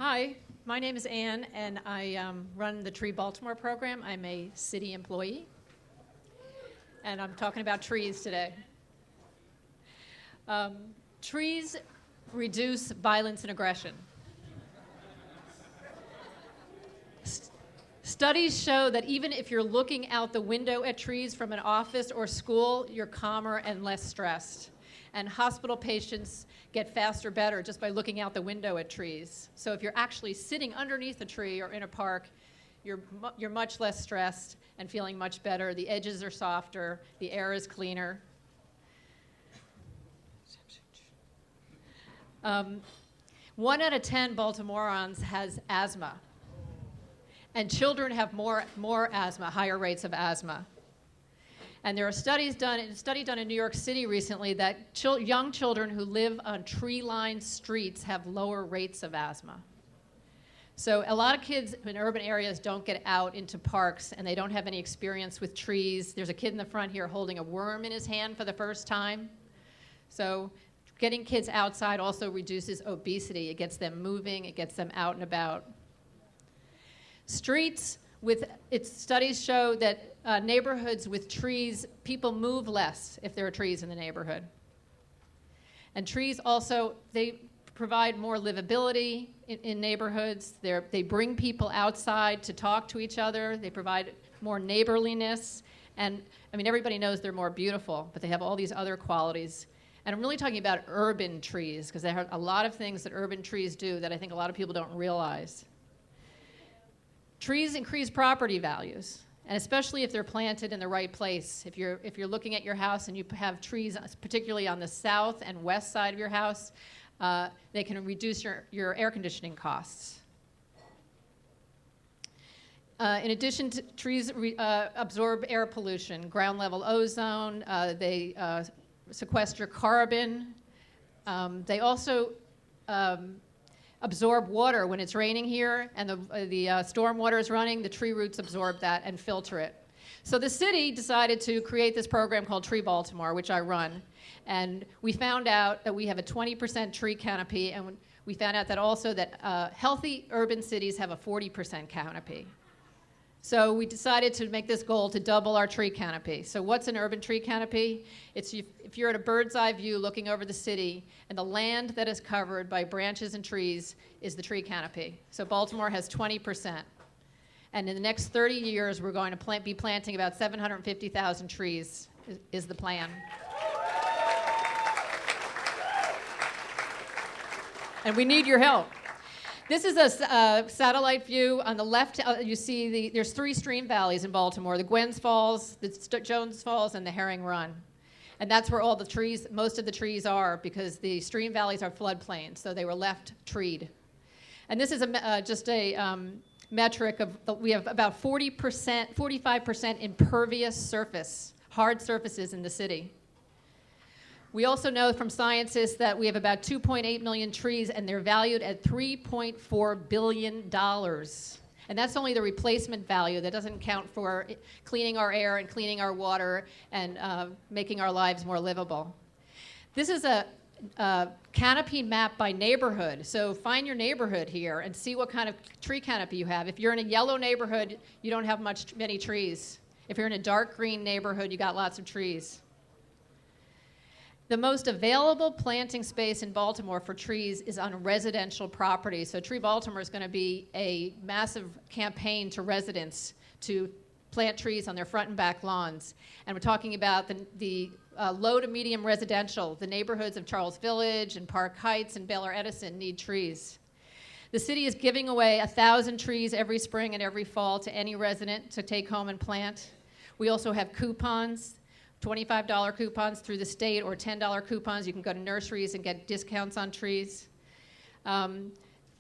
Hi, my name is Ann, and I run the Tree Baltimore program. I'm a city employee, and I'm talking about trees today. Trees reduce violence and aggression. Studies show that even if you're looking out the window at trees from an office or school, you're calmer and less stressed. And hospital patients get faster better just by looking out the window at trees. So if you're actually sitting underneath a tree or in a park, you're much less stressed and feeling much better. The edges are softer, the air is cleaner. 1 out of 10 Baltimoreans has asthma. And children have more asthma, higher rates of asthma. And there are studies done, a study done in New York City recently that young children who live on tree-lined streets have lower rates of asthma. So a lot of kids in urban areas don't get out into parks, and they don't have any experience with trees. There's a kid in the front here holding a worm in his hand for the first time. So getting kids outside also reduces obesity. It gets them moving, it gets them out and about. Streets studies show that neighborhoods with trees, people move less if there are trees in the neighborhood. And trees also, they provide more livability in neighborhoods. They bring people outside to talk to each other. They provide more neighborliness. And I mean, everybody knows they're more beautiful, but they have all these other qualities. And I'm really talking about urban trees, because there are a lot of things that urban trees do that I think a lot of people don't realize. Trees increase property values, and especially if they're planted in the right place. If you're looking at your house and you have trees, particularly on the south and west side of your house, they can reduce your air conditioning costs. In addition, trees absorb air pollution, ground level ozone, they sequester carbon. They also absorb water. When it's raining here and the storm water is running, the tree roots absorb that and filter it. So the city decided to create this program called Tree Baltimore, which I run. And we found out that we have a 20% tree canopy, and we found out that also that healthy urban cities have a 40% canopy. So we decided to make this goal to double our tree canopy. So what's an urban tree canopy? It's if you're at a bird's eye view looking over the city, and the land that is covered by branches and trees is the tree canopy. So Baltimore has 20%. And in the next 30 years, we're going to be planting about 750,000 trees is the plan. And we need your help. This is a satellite view. On the left, you see there's 3 stream valleys in Baltimore: the Gwens Falls, the Jones Falls, and the Herring Run. And that's where all the trees, most of the trees are, because the stream valleys are floodplains, so they were left treed. And this is just a metric of, we have about 45% impervious surface, hard surfaces in the city. We also know from scientists that we have about 2.8 million trees, and they're valued at $3.4 billion. And that's only the replacement value. That doesn't count for cleaning our air and cleaning our water and making our lives more livable. This is a canopy map by neighborhood. So find your neighborhood here and see what kind of tree canopy you have. If you're in a yellow neighborhood, you don't have many trees. If you're in a dark green neighborhood, you got lots of trees. The most available planting space in Baltimore for trees is on residential property. So Tree Baltimore is going to be a massive campaign to residents to plant trees on their front and back lawns. And we're talking about the low to medium residential. The neighborhoods of Charles Village and Park Heights and Baylor Edison need trees. The city is giving away 1,000 trees every spring and every fall to any resident to take home and plant. We also have coupons. $25 coupons through the state, or $10 coupons. You can go to nurseries and get discounts on trees.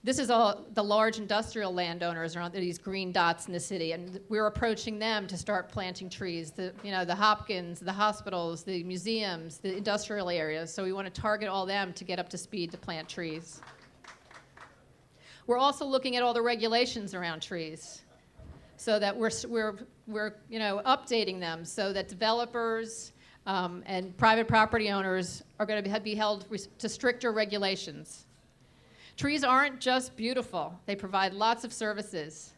This is all the large industrial landowners around these green dots in the city, and we're approaching them to start planting trees. The Hopkins, the hospitals, the museums, the industrial areas. So we want to target all them to get up to speed to plant trees. We're also looking at all the regulations around trees, so that we're updating them so that developers and private property owners are going to be held to stricter regulations. Trees aren't just beautiful. They provide lots of services.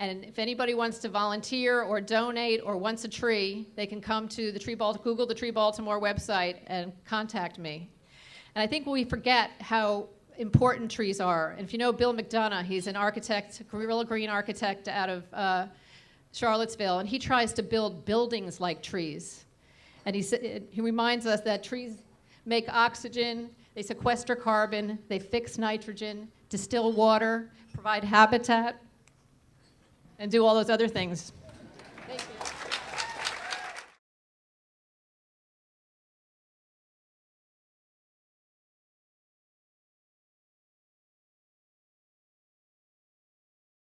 And if anybody wants to volunteer or donate or wants a tree, they can come to Google the Tree Baltimore website and contact me. And I think we forget how important trees are. And if you know Bill McDonough, he's an architect, Gorilla Green architect out of Charlottesville, and he tries to build buildings like trees. And he reminds us that trees make oxygen, they sequester carbon, they fix nitrogen, distill water, provide habitat, and do all those other things.